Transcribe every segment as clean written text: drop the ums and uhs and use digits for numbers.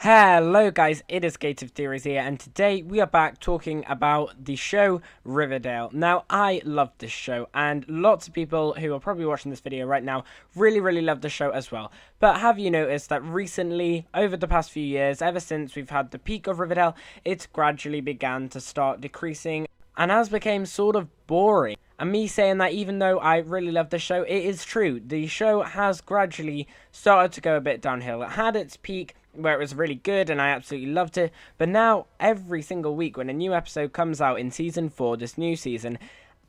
Hello guys, it is Gative Theories here, and today we are back talking about the show Riverdale. Now, I love this show, and lots of people who are probably watching this video right now really love the show as well. But have you noticed that recently, over the past few years, ever since we've had the peak of Riverdale, it's gradually began to start decreasing, and has become sort of boring. And me saying that, even though I really love the show, it is true. The show has gradually started to go a bit downhill. It had its peak where it was really good and I absolutely loved it, but now every single week when a new episode comes out in season 4, this new season,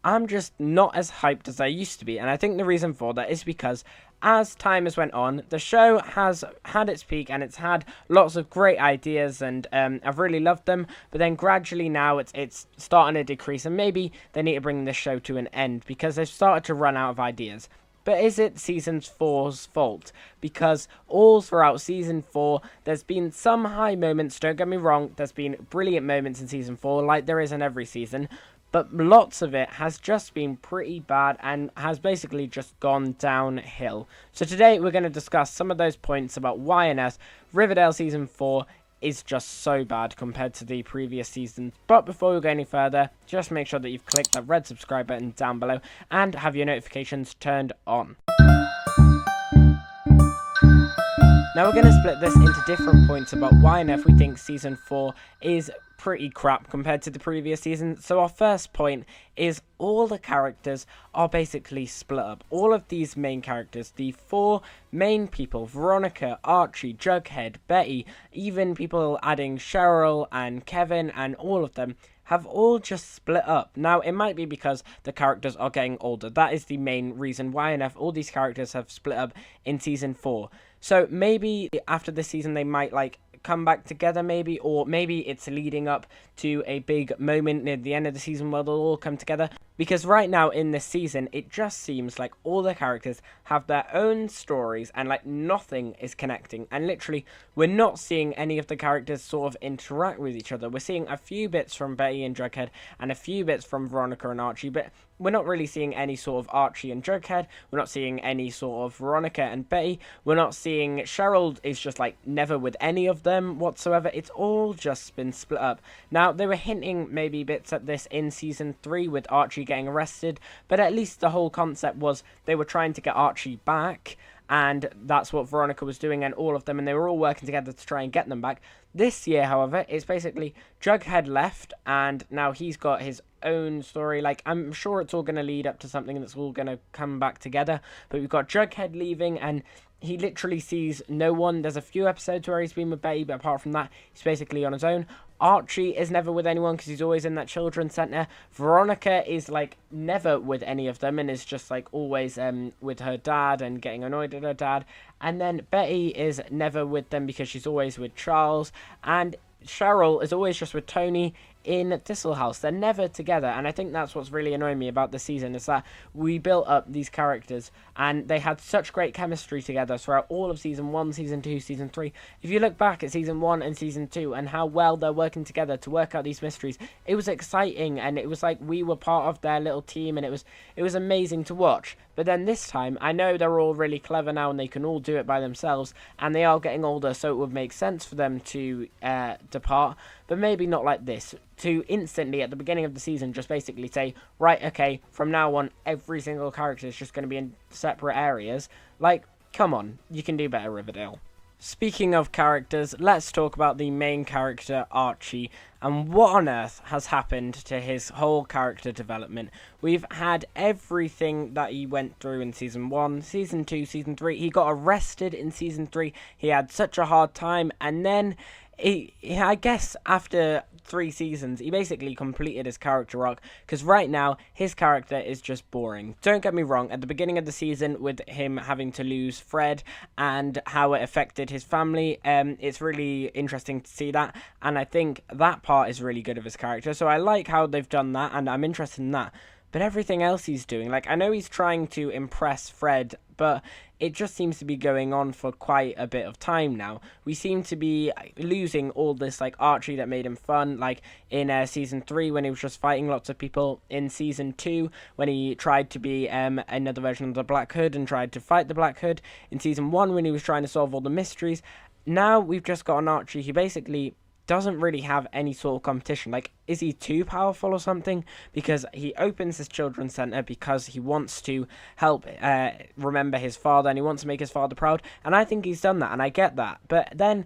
I'm just not as hyped as I used to be. And I think the reason for that is because as time has went on, the show has had its peak and it's had lots of great ideas, and I've really loved them, but then gradually now it's starting to decrease, and maybe they need to bring this show to an end because they've started to run out of ideas. But is it season 4's fault? Because all throughout season 4, there's been some high moments, don't get me wrong, there's been brilliant moments in season 4, like there is in every season, but lots of it has just been pretty bad and has basically just gone downhill. So today we're going to discuss some of those points about why on earth Riverdale season 4 is just so bad compared to the previous seasons. But before we go any further, just make sure that you've clicked that red subscribe button down below and have your notifications turned on. Now we're going to split this into different points about why on earth we think season 4 is pretty crap compared to the previous season. So our first point is all the characters are basically split up. All of these main characters, the 4 main people, Veronica, Archie, Jughead, Betty, even people adding Cheryl and Kevin and all of them, have all just split up. Now, it might be because the characters are getting older. That is the main reason why enough all these characters have split up in season 4. So maybe after this season they might come back together, maybe, or maybe it's leading up to a big moment near the end of the season where they'll all come together. Because right now in this season, it just seems like all the characters have their own stories and nothing is connecting. And literally, we're not seeing any of the characters sort of interact with each other. We're seeing a few bits from Betty and Jughead and a few bits from Veronica and Archie, but we're not really seeing any sort of Archie and Jughead. We're not seeing any sort of Veronica and Betty. We're not seeing Cheryl is just never with any of them whatsoever. It's all just been split up. Now, they were hinting maybe bits at this in season 3 with Archie getting arrested, but at least the whole concept was they were trying to get Archie back, and that's what Veronica was doing and all of them, and they were all working together to try and get them back. This year, however, it's basically Jughead left, and now he's got his own story. I'm sure it's all going to lead up to something that's all going to come back together, but we've got Jughead leaving, and he literally sees no one. There's a few episodes where he's been with Betty, but apart from that, he's basically on his own. Archie is never with anyone because he's always in that children's centre. Veronica is never with any of them and is just always with her dad and getting annoyed at her dad. And then Betty is never with them because she's always with Charles. And Cheryl is always just with Tony in Thistle House. They're never together, and I think that's what's really annoying me about the season, is that we built up these characters and they had such great chemistry together throughout all of season 1, season 2, season 3. If you look back at season 1 and season 2 and how well they're working together to work out these mysteries, it was exciting, and it was we were part of their little team, and it was amazing to watch. But then this time, I know they're all really clever now and they can all do it by themselves, and they are getting older, so it would make sense for them to depart, but maybe not like this. To instantly, at the beginning of the season, just basically say, right, okay, from now on, every single character is just going to be in separate areas. Come on, you can do better, Riverdale. Speaking of characters, let's talk about the main character, Archie, and what on earth has happened to his whole character development. We've had everything that he went through in season 1, season 2, season 3. He got arrested in season 3. He had such a hard time, and then I guess after 3 seasons, he basically completed his character arc, because right now, his character is just boring. Don't get me wrong, at the beginning of the season, with him having to lose Fred, and how it affected his family, it's really interesting to see that, and I think that part is really good of his character, so I like how they've done that, and I'm interested in that. But everything else he's doing, I know he's trying to impress Fred, but it just seems to be going on for quite a bit of time now. We seem to be losing all this Archie that made him fun, in season 3 when he was just fighting lots of people, in season 2 when he tried to be another version of the Black Hood and tried to fight the Black Hood, in season 1 when he was trying to solve all the mysteries. now we've just got an Archie who basically doesn't really have any sort of competition. Like, is he too powerful or something? Because he opens this children's centre because he wants to help remember his father, and he wants to make his father proud. And I think he's done that, and I get that. But then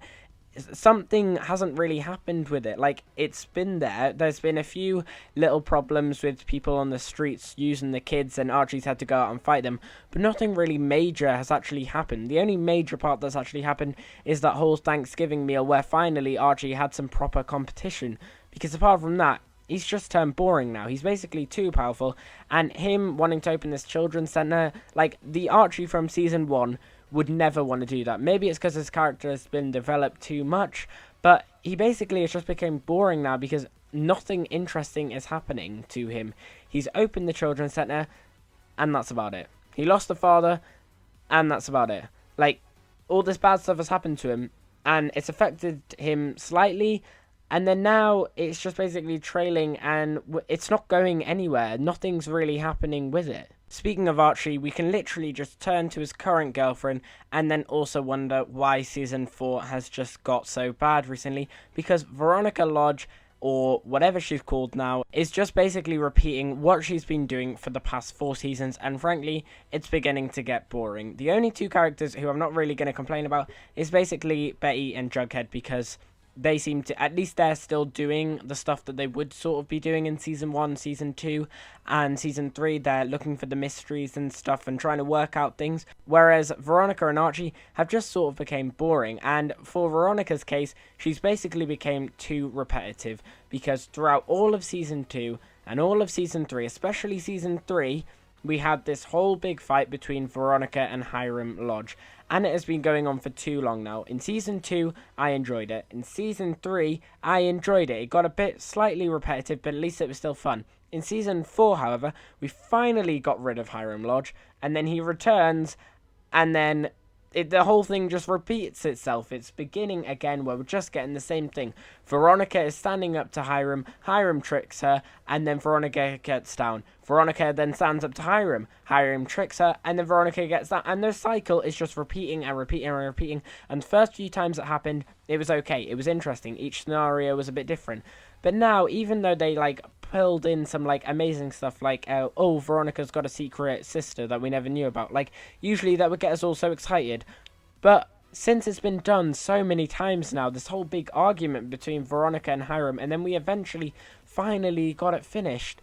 something hasn't really happened with it. Like, it's been there. There's been a few little problems with people on the streets using the kids, and Archie's had to go out and fight them, but nothing really major has actually happened. The only major part that's actually happened is that whole Thanksgiving meal where finally Archie had some proper competition, because apart from that, he's just turned boring now. He's basically too powerful, and him wanting to open this children's centre, like, the Archie from season 1 would never want to do that. Maybe it's because his character has been developed too much, but he basically has just become boring now because nothing interesting is happening to him. He's opened the children's centre, and that's about it. He lost the father, and that's about it. Like, all this bad stuff has happened to him, and it's affected him slightly, and then now it's just basically trailing, and it's not going anywhere. Nothing's really happening with it. Speaking of Archie, we can literally just turn to his current girlfriend and then also wonder why Season 4 has just got so bad recently, because Veronica Lodge, or whatever she's called now, is just basically repeating what she's been doing for the past 4 seasons, and frankly, it's beginning to get boring. The only 2 characters who I'm not really going to complain about is basically Betty and Jughead, because they seem to, at least they're still doing the stuff that they would sort of be doing in Season 1, Season 2, and Season 3. They're looking for the mysteries and stuff and trying to work out things, whereas Veronica and Archie have just sort of became boring. And for Veronica's case, she's basically became too repetitive, because throughout all of Season 2 and all of Season 3, especially Season 3, we had this whole big fight between Veronica and Hiram Lodge, and it has been going on for too long now. In Season 2, I enjoyed it. In Season 3, I enjoyed it. It got a bit slightly repetitive, but at least it was still fun. In Season 4, however, we finally got rid of Hiram Lodge, and then he returns, and then the whole thing just repeats itself. It's beginning again where we're just getting the same thing. Veronica is standing up to Hiram, Hiram tricks her, and then Veronica gets down. Veronica then stands up to Hiram, Hiram tricks her, and then Veronica gets down. And the cycle is just repeating and repeating and repeating. And the first few times it happened, it was okay. It was interesting. Each scenario was a bit different. But now, even though they, like, pulled in some, like, amazing stuff, like, oh, Veronica's got a secret sister that we never knew about. Like, usually that would get us all so excited. But since it's been done so many times now, this whole big argument between Veronica and Hiram, and then we eventually, finally got it finished,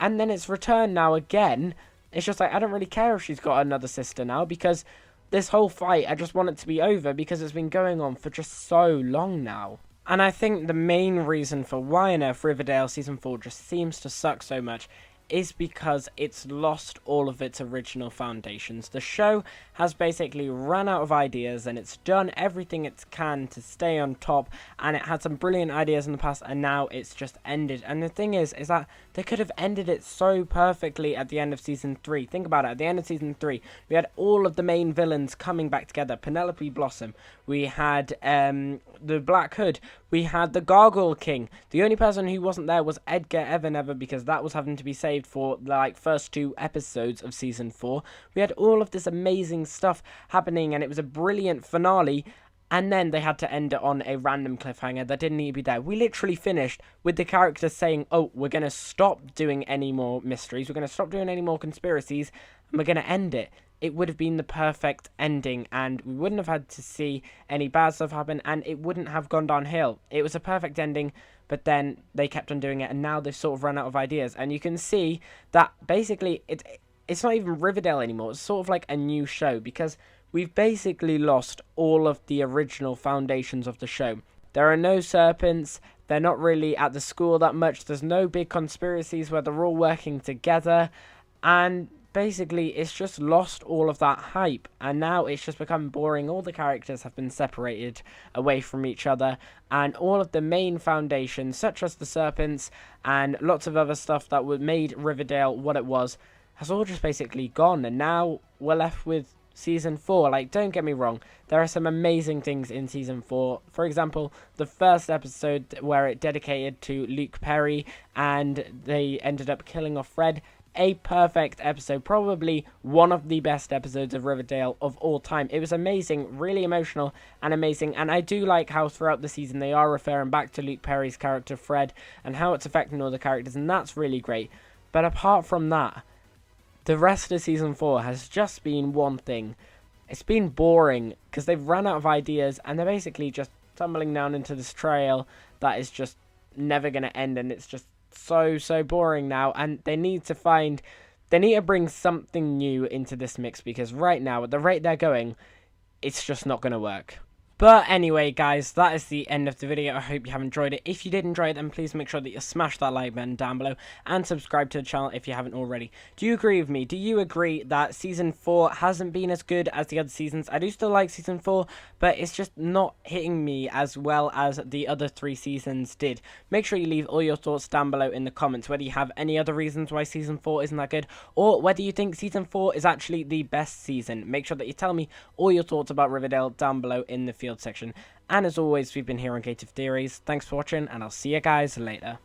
and then it's returned now again, it's just like, I don't really care if she's got another sister now, because this whole fight, I just want it to be over, because it's been going on for just so long now. And I think the main reason for why on earth Riverdale Season 4 just seems to suck so much is because it's lost all of its original foundations. The show has basically run out of ideas, and it's done everything it can to stay on top, and it had some brilliant ideas in the past, and now it's just ended. And the thing is that they could have ended it so perfectly at the end of Season 3. Think about it, at the end of Season 3, we had all of the main villains coming back together. Penelope Blossom, we had the Black Hood, we had the Gargoyle King. The only person who wasn't there was Edgar Evernever, because that was having to be saved for the, like, first 2 episodes of Season 4. We had all of this amazing stuff happening, and it was a brilliant finale, and then they had to end it on a random cliffhanger that didn't need to be there. We literally finished with the characters saying, oh, we're going to stop doing any more mysteries, we're going to stop doing any more conspiracies, and we're going to end it. It would have been the perfect ending, and we wouldn't have had to see any bad stuff happen, and it wouldn't have gone downhill. It was a perfect ending, but then they kept on doing it, and now they've sort of run out of ideas. And you can see that basically it's not even Riverdale anymore. It's sort of like a new show, because we've basically lost all of the original foundations of the show. There are no serpents. They're not really at the school that much. There's no big conspiracies where they're all working together, and basically it's just lost all of that hype, and now it's just become boring. All the characters have been separated away from each other, and all of the main foundations, such as the serpents and lots of other stuff that made Riverdale what it was, has all just basically gone. And now we're left with Season 4. Like, don't get me wrong, there are some amazing things in Season 4. For example, the first episode where it dedicated to Luke Perry and they ended up killing off Fred. a perfect episode, probably one of the best episodes of Riverdale of all time. It was amazing, really emotional and amazing, and I do like how throughout the season they are referring back to Luke Perry's character Fred and how it's affecting all the characters, and that's really great. But apart from that, the rest of season 4 has just been one thing. It's been boring because they've run out of ideas and they're basically just tumbling down into this trail that is just never going to end, and it's just so boring now, and they need to bring something new into this mix, because right now at the rate they're going, it's just not going to work. But anyway, guys, that is the end of the video. I hope you have enjoyed it. If you did enjoy it, then please make sure that you smash that like button down below and subscribe to the channel if you haven't already. Do you agree with me? Do you agree that Season 4 hasn't been as good as the other seasons? I do still like Season 4, but it's just not hitting me as well as the other 3 seasons did. Make sure you leave all your thoughts down below in the comments, whether you have any other reasons why Season 4 isn't that good, or whether you think Season 4 is actually the best season. Make sure that you tell me all your thoughts about Riverdale down below in the field section. And as always, we've been here on Creative Theories. Thanks for watching, and I'll see you guys later.